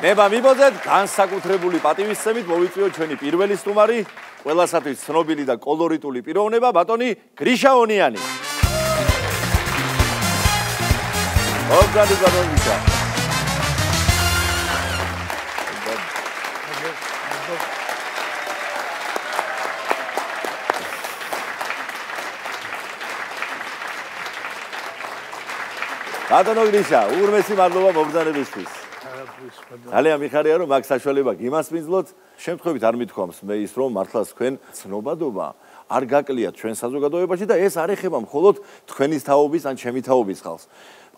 ნება მიბოძეთ, განსაკუთრებული პატივისცემით მოვიწვიოთ ჩვენი პირველი სტუმარი, ყველასათვის ცნობილი და კოლორიტული პიროვნება, ბატონი გრიშა ონიანი. მოგზაურობთ ბატონ გრიშა. ბატონო გრიშა, უღრმესი მადლობა მობრძანებისთვის. ძალიან მიხარია რომ მაგ საშუალება გიმასპინძლოთ. შემთხვევით არ მithქვამს მე ის რომ მართლაც თქვენ ცნობადობა არ გაკლიათ ჩვენ საზოგადოებაში და ეს არ ეხება მხოლოდ თქვენის თაობის ან ჩემი თაობის ხალხს.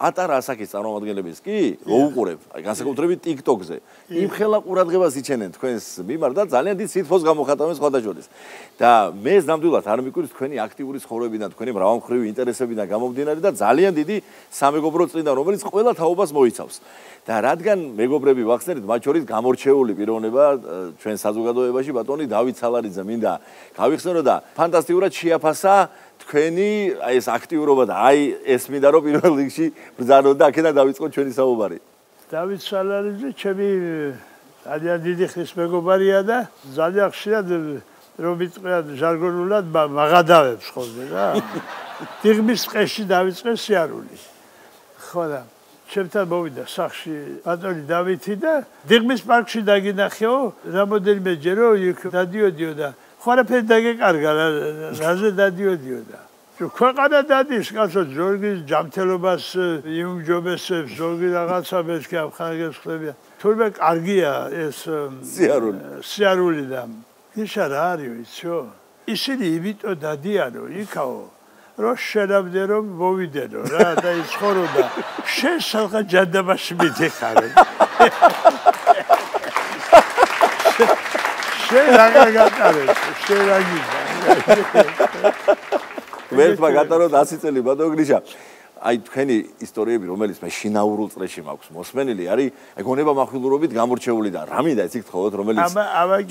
პატარა ასაკის წარმომადგენლებს კი მოუყურებ, აი განსაკუთრებით TikTok-ზე. იმხელა ყურადღებას იჩენენ თქვენს მიმართ და ძალიან დიდ სითბოს გამოხატავენ სხვადასხვა. და მე ნამდვილად არ მიკვირს თქვენი აქტიური ცხოვრებიდან, თქვენი მრავალმხრივი ინტერესებიდან გამომდინარე და ძალიან დიდი სამეგობრო წრიდან, რომელიც ყველა თაობას მოიცავს. და რადგან მეგობრები ვახსენეთ, მათ შორის გამორჩეული პიროვნება ჩვენ საზოგადოებაში ბატონი დავით სალარიძე მინდა გავიხსენო და ფანტასტიკურად შეაფასა თქვენი ეს აქტიურობა და აი ეს მინდა რომ პირველ რიგში ბრძანოთ და აქედან დავიწყოთ ჩვენი საუბარი. დავით სალარიძე ჩემი ძალიან დიდი ხნის მეგობარია და ძალიან ხშირად რომ ვიტყვიათ ჟარგონულად მაღადავებს ხოლმე რა. დიღმის ტყეში დავიწყე სიარული. ხო და ჩემთან მოვიდა სახში ბატონი დავითი და დიღმის პარკში დაგინახეო, რამოდენიმეჯერო იქ დადიოდიო და ხარაფერი დაგეკარგა რაზე დადიოდიო და ქვეყანა დადის კაცო ჯორგის ჯამთელობას იუმჯობესებს ჯორგი რაღაცა მესკი ამხანაგებს ხდებიან თურმე კარგია ეს სიარული და ისა რა არისო იცო ისინი იმიტომ დადიანო იქაო რომ შენამდე რომ მოვიდენო რა და იცხოვრო და შენ სალღა ჯანდაბაში მიდიხარე შენ რა გატარეს შენ რა გიგა ვერტმა გატარო 100 წელი ბატონო გრიშა აი თქვენი ისტორიები რომელიც მე შინაურულ წრეში მაქვს მოსმენილი არის აი გონება מחვილურობით გამორჩეული და რა მინდა ეს გთხოვოთ რომელიც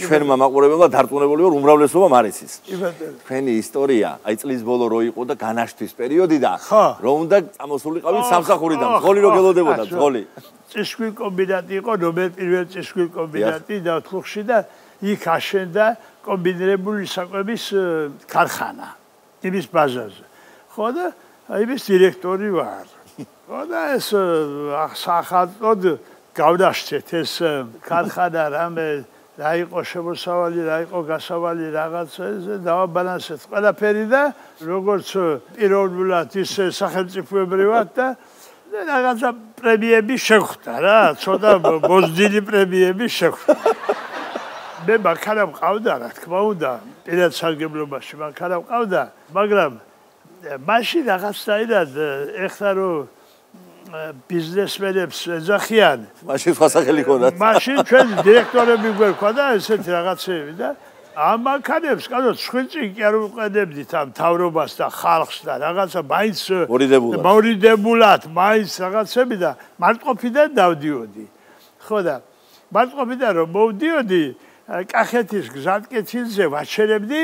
ჩვენმა მაყურებელმა დარწმუნებული ვარ უმრავლესობამ არ იცის თქვენი ისტორია აი წლის ბოლო რო იყო და განაშთვის პერიოდი და რომ უნდა წამოსულიყავით სამსახურიდან ძღოლი რო გელოდებოდა ძღოლი წისქვილი კომბინატი იყო ნომერ პირველი წისქვილი კომბინატი დავთლუხში და იქ აშენდა კომბინირებული საკვების ქარხანა იმის ბაზაზე ხო და იმის დირექტორი ვარ. ხო და ეს სახალხოდ გავდაშთეთ ეს ქარხანა რამე რა იყო შემოსავალი, რა იყო გასავალი რაღაცა ესე დავაბალანსეთ ყველაფერი და როგორც პიროვნულად ისე სახელმწიფოებრივად და რაღაცა პრემიები შეხვდა რა, ცოტა მოზრდილი პრემიები შეხვდა. მე მანქანა მყავდა რა თქმა უნდა, პირად სარგებლობაში მანქანა მყავდა, მაგრამ მაშინ რაღაცნაირად ეხლა რომ ბიზნესმენებს ეძახიან მაშინ სხვა სახელი ჰქონდათ მაშინ ჩვენ დირექტორები გვერქვა და ესეთი რაღაცები და ამ მანქანებს კაცო ცხვილწინ კი არ უყენებდით ამ თავრობას და ხალხს და რაღაცა მაინც მორიდებულად მაინც რაღაცები და მარტყოფიდან დავდიოდი ხო და მარტყოფიდან რომ მოვდიოდი კახეთის გზატკეცილზე ვაჩერებდი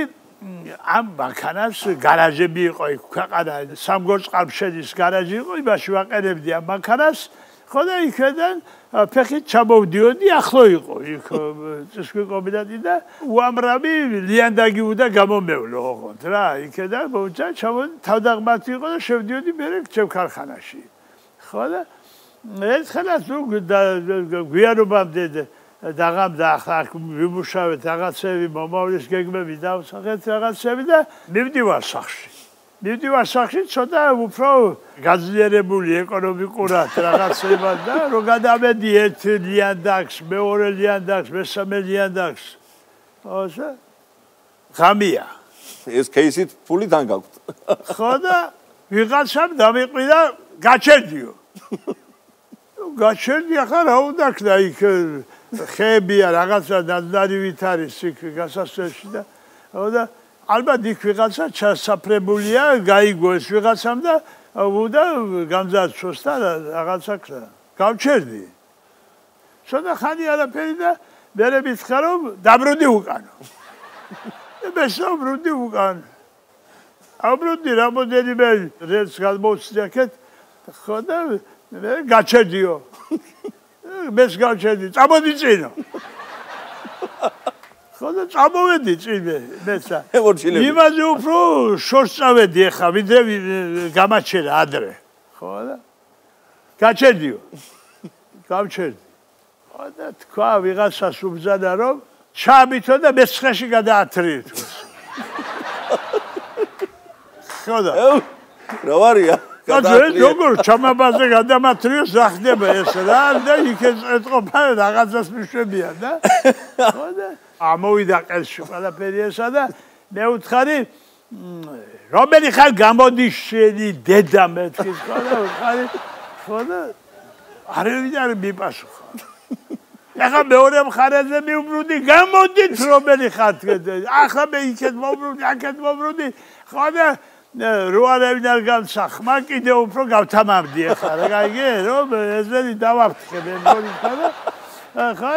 ამ მანქანას გარაჟები იყო იქ ქვეყანა სამგორწყალშენის გარაჟი იყო იმაში ვაყენებდი ამ მანქანას ხო და იქიდან ფეხით ჩამოვდიოდი ახლო იყო იქ წისქვილი კომბინატი და უამრავი ლიანდაგი უნდა გამომევლო ოღონდ რა იქიდან მოვიდა თავდაღმართი იყო და შევდიოდი მერე ჩემ ქარხანაში ხო და ერთხელაც გვიანობამდე დაღამდა ახლა ვიმუშავეთ რაღაცები მომავლის გეგმები დავსახეთ რაღაცები და მივდივარ სახში ცოტა უფრო გაძლიერებული ეკონომიკურად რაღაცებად და რო გადავედი ერთ ლიანდაგს მეორე ლიანდაგს მესამე ლიანდაგს ოსა ღამია ეს кейსით ფული დანგაქვთ ხო და ვიღაცამ დამიყვიდა გაჩერდიო ახლა რა უნდა ქნა იქ ხეებია რაღაცა დადარივით არის იქ გასასვლელში და ალბათ იქ ვიღაცა ჩასაფრებულია გაიგო ეს ვიღაცამ და უნდა გამძარცვოს და რაღაცა ქნა გავჩერდი ცოტა ხანი არაფერი და მერე მითხრა რომ დაბრუნდი უკანო მესაუბრდი უკან აბრუნდი რამოდენიმე რელს გადმოვცდიაქეთ ხო და მე გაჩერდიო მეს გავჩერდი, წამოდი წინო. ხო და წამოვედი წინე მეცა. იმაზე უფრო შორს წავედი ახლა, ვიდრე გამაჩერა ადრე. ხო და გაჩერდიო. გავჩერდი. ხო და თქვა ვიღაცას უბრძანა რომ ჩამითო და მეცხეში გადაათრიეთ. ხო და რა ვარია? როგორ ჩამაბაზე გადამათრიოს რა ხდება ეს რა და იქაც ეთყობა რაღაცას მიშვებიან და ხო და ამოვიდა ყელში ყველაფერი ესა და მე ვთხარი რომელი ხარ გამოდი შენი დედა მეთქის ხო და ვთხარი ხო და არ მიპასუხა ახლა მეორე მხარეზე მიუბრუნდი გამოდით რომელი ხარ ახლა მე იქეთ მოვბრუნდი აქეთ მოვბრუნდი ხო და როარევინ არ გამცა ხმა კიდე უფრო გავთამამდი ახლა რა გაიგე რომ ესენი დავაფრთხე მე მგონითა და ხო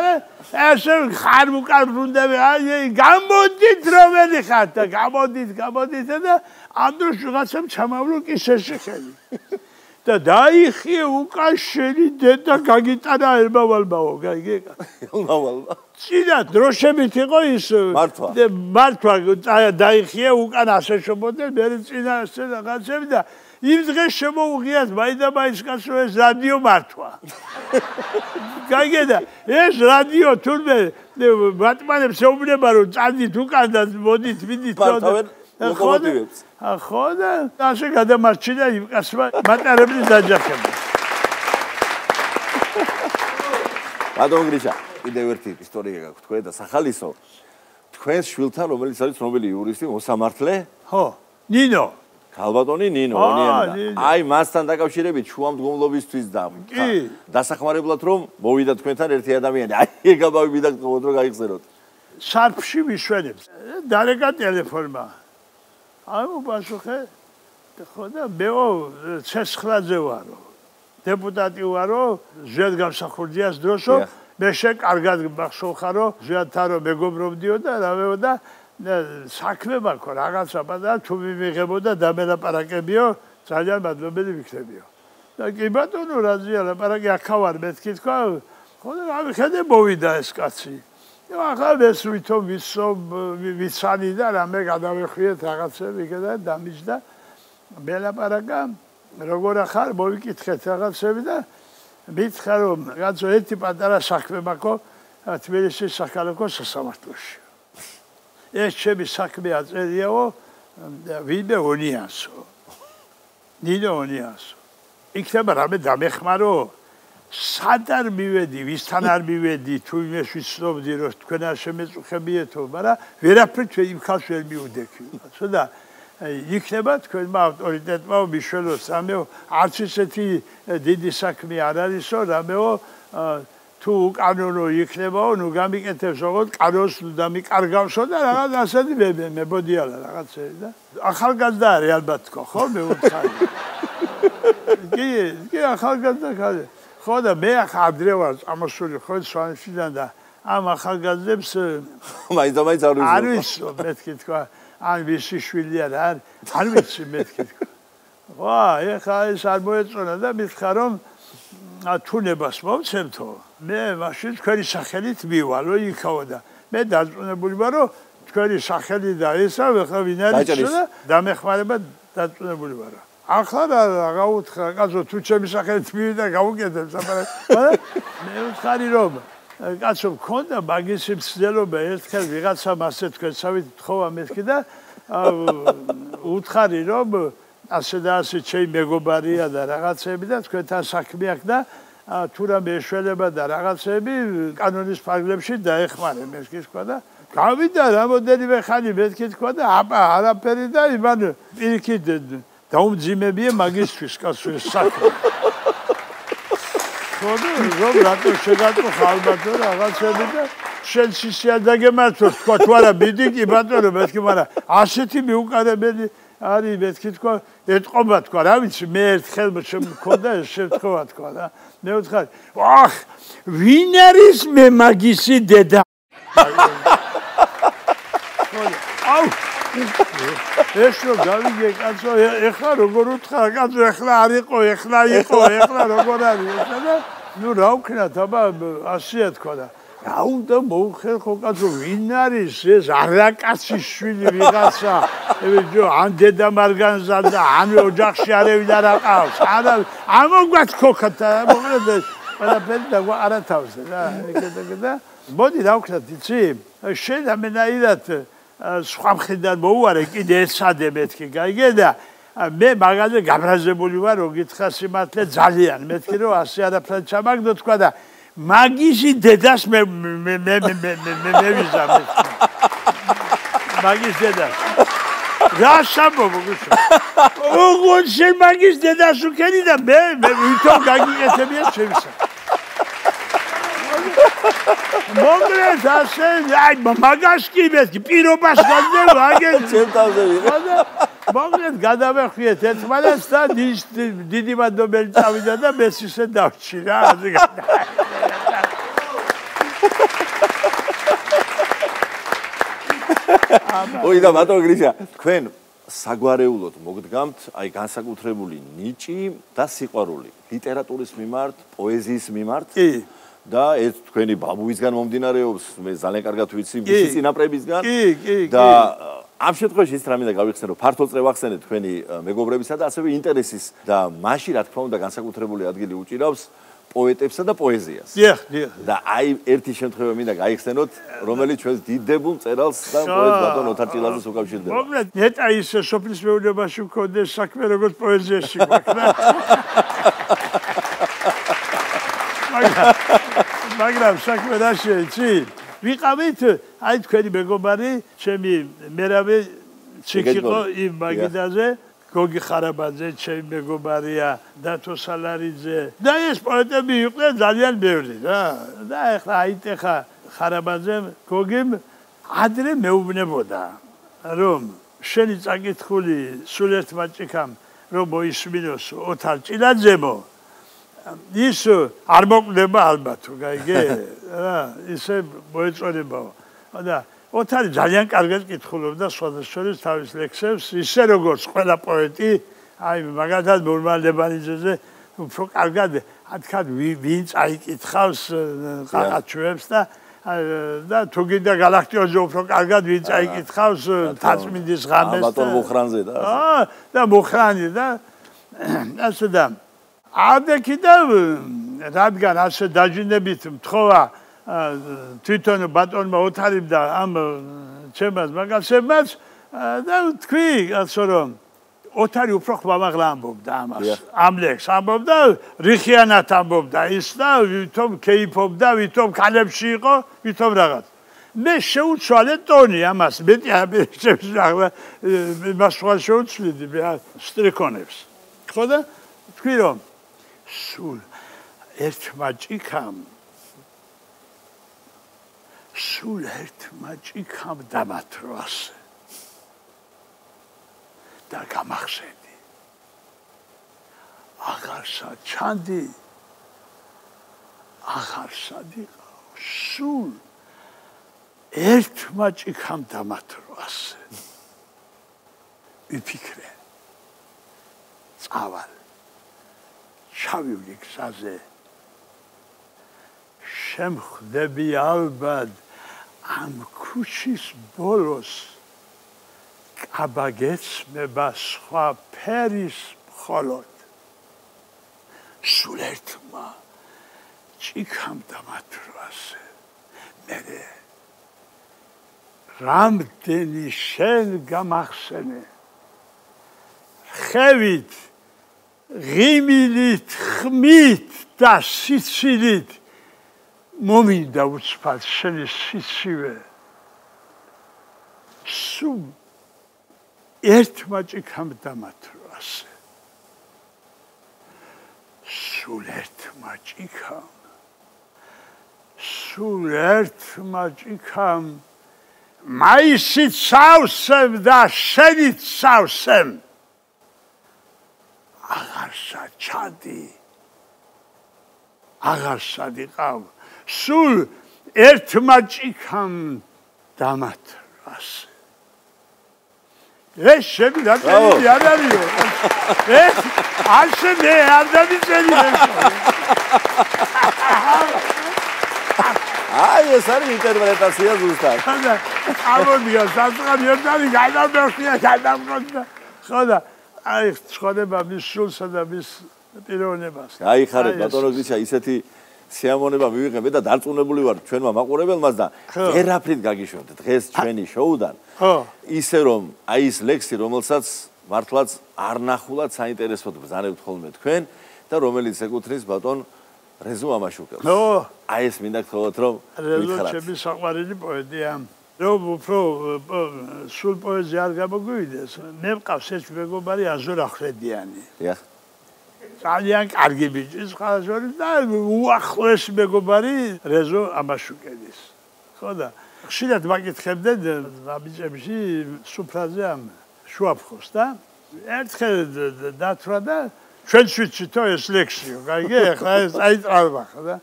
ესე ხარ უკან ბრუნდები აი გამოდით რომელი ხარ და გამოდით და ამ დროს ვიღაცამ ჩამავლო კისერში ხელი და დაიხიე უკან შენი დედა გაგიტანა ერმავალბაო გაიგე ერმავალბა წინა დროშებით იყო ის მართვა დაიხიე უკან ასე შობოდნენ მე წინა ასე რაღაცები და იმ დღეს შემოუღიათ მაინდა-მაინც კაცო ეს რადიო მართვა გაიგე და ეს რადიო თურმე ბატმანებს ეუბნება რომ წადით უკან და მოდით ვიდით ლოკომოტივებს ხო და ასე გადამარჩინა იმ კაცმა მატარებლის დაჯახება ბატონ გრიშა კიდევ ერთი ისტორია გაქვთ თქვენ და სახალისო თქვენს შვილთან რომელიც არის ცნობილი იურისტი მოსამართლე ხო ნინო ქალბატონი ნინო აი მასთან დაკავშირებით შუამდგომლობისთვის და დასახმარებლად რომ მოვიდა თქვენთან ერთი ადამიანი აი ეგაბავი მიდაგწმოთ რომ გაიხსენოთ სარფში ვიშვენებს დარეკა ტელეფონმა აი მოპასუხე ხო და მეო ცეცხლაძე ვარო დეპუტატი ვარო ჟეთ გამსახურდიას დროსო მე შეკარგად მახსოვხარო ჟეთარო მეგობრობდიო და რავეო და საქმე მაქვს რაღაცა და თუ მივიღებოდა დამელაპარაკებიო ძალიან მადლობელი ვიქნებიო და კი ბატონო რაზია ლაპარაკი აქავარ მეთქი თქვა ხო და ამიხედე მოვიდა ეს კაცი ახლა ეს ვითომ ვიცანი და რამე გადავეხვიეთ რაღაცები და დამიჯდა მელაპარაკა როგორ ახარ მოვიკითხეთ რაღაცები და მითხრა რომ რაღაცა ერთი პატარა საქმე მაქვს თბილისის საქალაქო სასამართლოში ეს ჩემი საქმე აწერიაო ვინმე ონიასო ნინო ონიასო იქნება რამე დამეხმარო სად არ მივედი ვისთან არ მივედი თუ იმეს ვიცნობდი რომ თქვენ არ შემეწუხებიეთო მაგრამ ვერაფრით იმ ხალხს ვერ მიუდექი ხო და იქნება თქვენმა ავტორიტეტმა მიშველოს რამეო არც ისეთი დიდი საქმე არ არისო რამეო თუ უკანონო იქნებაო ნუ გამიკეთებს როგორც კანონს ნუ დამიკარგავსო და რაღაც ასეთი მებოდიალა რაღაცები და ახალგაზრდა არის ალბათ თქო ხო მე ვუთხარი კი ახალგაზრდა ხარ ხო და მე ახლა ადრე ვარ წამოსული ხო სვანეთიდან და ამ ახალგაზრდებს მაინც არ ვიცი მეთქი თქვა ან ვისი შვილი არ ვიცი მეთქი თქვა ვა ეხა ეს არ მოეწონა და მითხრა რომ თუნებას მომცემთო მე მაშინ თქვენი სახელით მივალო იქაო და მე დაწუნებული ვარ რომ თქვენი სახელი და ესა ხა ვინ არის და დამეხმარება დაწუნებული ვარ ახლა რა უთხრა კაცო თუ ჩემი სახელით მივიდა გავუკეთებ საპარაკო მე ვთხარი რომ კაცო მქონდა მაგისი მცდელობა ერთხელ ვიღაცამ ასე თქვენსავით თხოვა მეთქი და უთხარი რომ ასე და ასე ჩემი მეგობარია და რაღაცები და თქვენთან საქმე აქვს და თუ რამე ეშველება და რაღაცები კანონის ფარგლებში დაეხმარე მეთქი თქვა და გავიდა რამოდენიმე ხანი მეთქი თქვა და არაფერი და იმან პირიქით დაუმძიმებია მაგისთვის კაცო ეს საქმე ხო და რომ რატო შეგატყო ხალბატო რაღაცები და შენ სისიად დაგემართო თქვა თუ არა მიდი კი ბატონო მეთქი მაგრამ ასეთი მიუყარებელი არის მეთქი თქვა ეთყობა თქვა რა ვიცი მე ერთხელ შემქონდა ეს შეთქვა თქვა და მე ვთხარი ახ ვინ არის მე მაგისი დედა აუ ეს რო გავიგე კაცო ეხლა როგორ უთხარ კაცო ეხლა არ იყო ეხლა იყო ეხლა როგორ არის ესა და ნუ რა ვქნათ, აბა ასია თქვა და რა უნდა მოუხერხო კაცო, ვინ არის ეს არაკაცის შვილი ვიღაცა, ან დედა მარგანზა და ან ოჯახში არავინ არ აყავს, არა ამოგვაც ქოქათ, მოკლედ ყველაფერი და არათავზე რა, ეგედა. მოდი რა ვქნათ, იცი? შენ ამენაირად სხვა მხრიდან მოუარე, კიდე ეცადე მეთქი, გაიგე და მე მაგაზე გაბრაზებული ვარ, რო გითხრა სიმართლე ძალიან, მეთქი რომ ასე არაფრად ჩამაგდო თქვა და მაგისი დედას მე ვიზა მეთქი. მაგის დედას. რა სამბობო გუშინ. ოღონდ შენ მაგის დედას უქენი და მე ვითომ გაგიკეთებია შევისა. მოკლედ ასე, აი მაგას კი მეთქი, პირობას გაძებ აგენ ჩემ თავზე ვიღე. მოკლედ გადავეხვიეთ ერთმანეთს და დიდი მადლობელი წავიდა და მეც ისე დავჭი რა. ოი და ბატონო გრიშა, თქვენ საგვარეულოდ მოგდგამთ აი განსაკუთრებული ნიჭი და სიყვარული ლიტერატურის მიმართ, პოეზიის მიმართ. კი. და ეს თქვენი ბაბუისგან მომდინარეობს, მე ძალიან კარგად ვიცი, მისი წინაპრებისგან. კი. და ამ შემთხვევაში ის რამე და გავიხსენე, რომ ფართოწრე ვახსენეთ თქვენი მეგობრებისა და ასევე ინტერესის და მაშინ რა თქმა უნდა განსაკუთრებული ადგილი უჭირავს პოეტებსა და პოეზიას. დიახ. და აი ერთი შემთხვევა მინდა გაიხსენოთ, რომელიც ჩვენს დიდებულ მწერალს და პოეტ ბატონ ოთარ ჭილაძეს უკავშირდება. მოკლედ ნეტა ის სოფლის მეურნეობაში მქონდეს საქმე როგორც პოეზიაში გვაქვს. მაგრამ საქმე რა შეიცი? ვიყავით აი თქვენი მეგობარი, ჩემი მერავე ჩიკიყო იმ მაგიდაზე, გოგი ხარაბაძე, ჩემი მეგობარია, დათო სალარიძე. და ეს პოეტები იყვნენ ძალიან ბევრი რა. და ეხლა აიტეხა ხარაბაძემ, გოგიმ ადრე მეუბნებოდა, რომ შენი წაკითხული სულ ერთმა ჭიქამ რომ მოისმინოს ოთარ ჭილაძემო, ის არ მოკვდება ალბათ, გაიგე? რა, ისე მოეწონებაო. და ოთარი ძალიან კარგად კითხულობდა სხვადასხვა თავის ლექსებს, ისე როგორც ყველა პოეტი, აი მაგალითად მურმანლებანიძეზე უფრო კარგად ათქად ვინ წაიკითხავს ყაყაჩუებს და თუ გინდა გალაქტიოზზე უფრო კარგად ვინ წაიკითხავს თაწმინდის ღამეს ბატონ მუხრანზე და და მუხრანი და ასე და ადექი და რადგან ასე დაჯინებით მთხოვა თვითონ ბატონმა ოთარიმ და ამ ჩემს მაგალსებმაც და თქვი ასე რომ ოთარი უფრო ხმამაღლა ამბობდა ამას ამ ლექს ამბობდა რიხიანად ამბობდა ის და ვითომ კეიფობდა ვითომ ქალებში იყო ვითომ რაღაც მე შეუცვალე ტონი ამას მეტი აბერჩებს ახლა მას სხვა შეუცვლიდი მე სტრიქონებს ხო და თქვი რომ სულ ერთმა ჭიქამ დამათროს და გამახსენდი აღარსა ჩანდი აღარსა დიყავ სულ ერთმა ჭიქამ დამათროს ვიფიქრე წავალ ჩავივლი გზაზე შემხვდები ალბათ ამ ქუჩის ბოლოს კაბაგეცმება სხვა ფერის მხოლოდ სულ ერთმა ჭიქამ დამათროს მერე რამდენი შენ გამახსენე ხევით ღიმილით ხმით და სიცილით მომინდა უცბად შენი სიცივე სულ ერთმა ჭიქამ დამათროს სულ ერთმა ჭიქამ მაისით სავსემ და შენით სავსემ აღარსა ჩანდი აღარსა დიყავ სულ ერთმა ჭიქამ დამათროს ეს შემი რა წერილი არ არისო. ეს არშე მე არ დამიწერილი ეს. აი ეს არის ინტერპრეტაცია ზუსტად. ამოდია სასწრაფო ერთად გადამეხია გადამგონდა. ხოდა აი ცხოვრება მის სულსა და მის პიროვნებას. გაიხარეთ ბატონო გრიშა ისეთი სიამონება მივიღებე და დარწმუნებული ვარ ჩვენმა მაყურებელმაც და ვერაფრით გაგიშვებთ დღეს ჩვენი შოუდან. ისე რომ აი ეს ლექსი რომელსაც მართლაც არ ნახულად საინტერესოდ ბრძანებთ ხოლმე თქვენ და რომელიც ეკუთვნის ბატონ რეზო ამაშუკელს. აი ეს მინდა გთხოვოთ რომ რეზო ჩემი საყვარელი პოეტია. რომ უფრო სულ პოეზია არ გამოგვივიდეს. მე მყავს ეს მეგობარი აზორ ახრედიანი. დიახ. ძალიან კარგი ბიჭი ხალხური და უახლოესი მეგობარი რეზო ამაშუკელის. ხო და ხშირად მაკითხებდნენ ბიჭებში სუფრაზე ამ შუაფხოს და ერთხელ დათვრა და ჩვენც ვიცითო ეს ლექსიო, გაიგე? ახლა ეს აიწყალვა ხო და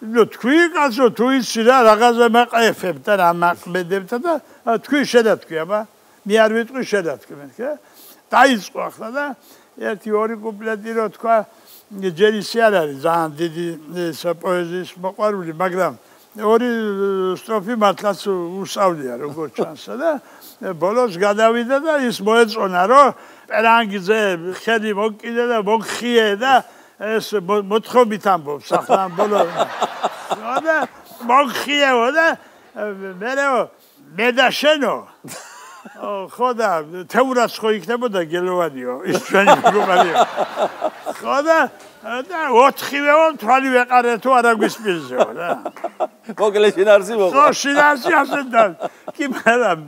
ნუ თქვი კაცო თუ იცი რა რაღაცა მაყეფებ და რა მაყმედებთ და თქვი შედათქვი აბა მე არ ვიტყვი შედათქვი მე ხა დაიწყო ახლა და ერთი ორი კუპლეტი რო თქვა ჯერ ისე არ არის ძალიან დიდი პოეზიის მოყვარული მაგრამ ორი სტროფი მართლაც უსწავლია როგორც ჩანს და ბოლოს გადავიდა და ის მოეწონა რომ პერანგზე ხელი მოკიდე და მოგხიე და ეს მოთხრობით ამბობს ახლა ბოლოს და მოგხიეო და მე და შენო ხო და თეურაც ხო იქნებოდა გელოვანიო ის ჩვენი მეგობარია ხო და 4-ვეო თვალი ვეყარე თუ არა გვისპირზეო რა მოკლე შინარსი მოყვა ხო შინარსი ასენდა კი მაგრამ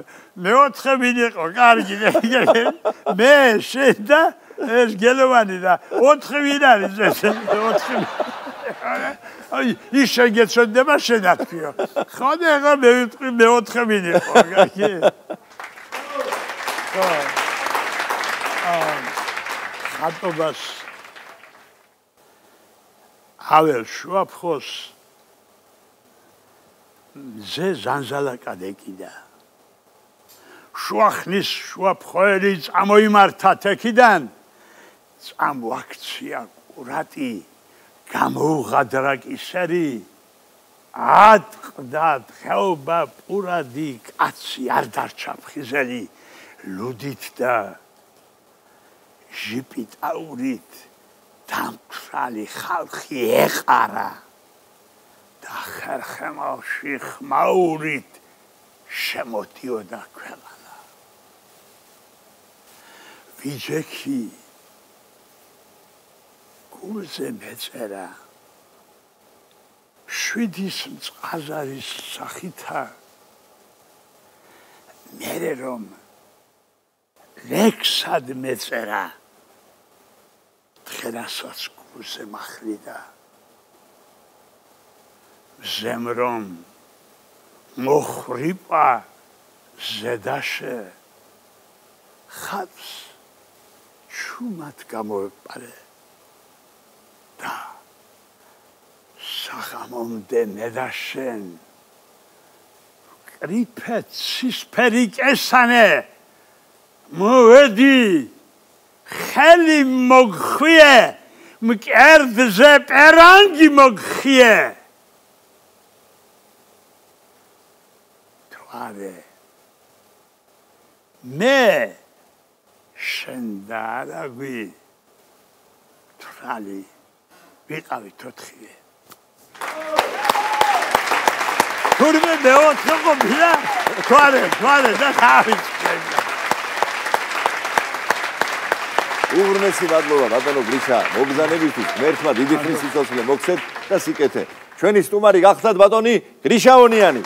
მე 4 ვინიყო კარგი მე შენ და ეს გელოვანი და 4 ვინ არის ეს 4 აი ის შეგეცოდება შენათქვიო ხო და ეხლა მე ვიტყვი მე 4 ვინიყო კარგი ხატობას აվել შუაფხოს ზე ზანზალაკად ეკიდა შუახნის შუაფხოელი წამოიმართა თექიდან წამოაქცია ყურატი გამოუღადრა კისერი ატყდა ხეობა პურადი კაცი არ დარჩა ფხიზელი ლუდით და ჟიპით აურით დამთრალი ხალხი ეყარა და ხერხემალში ხმაურით შემოდიოდა ქვეყანა ვიჯექი გულზე მეწერა შვიდის მწყაზარის სახითა მერე რომ ლექსად მეწერა დღერასაც გულზე მახლიდა ზემრომ მოხრიპა ზედაშე ხატს ჩუმად გამოვეპარე და საღამომდე მედაშენ კრიფეთ სისფერი კესანე მოვედი ხელი მოგხვიე მკერდზე პერანგი მოგხიე თვარე მე შენ და არაგვი თრალი ვიყავი თოთხიე თურმე მეოთხე ყოფილა თვარე და თავი უღრმესი მადლობა ბატონო გრიშა მოგზანებისთვის ღმერთმა დიდი ხნის სიცოცხლე მოგცეთ და სიკეთე ჩვენი სტუმარი გახდათ ბატონი გრიშაონიანი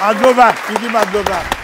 მადლობა დიდი მადლობა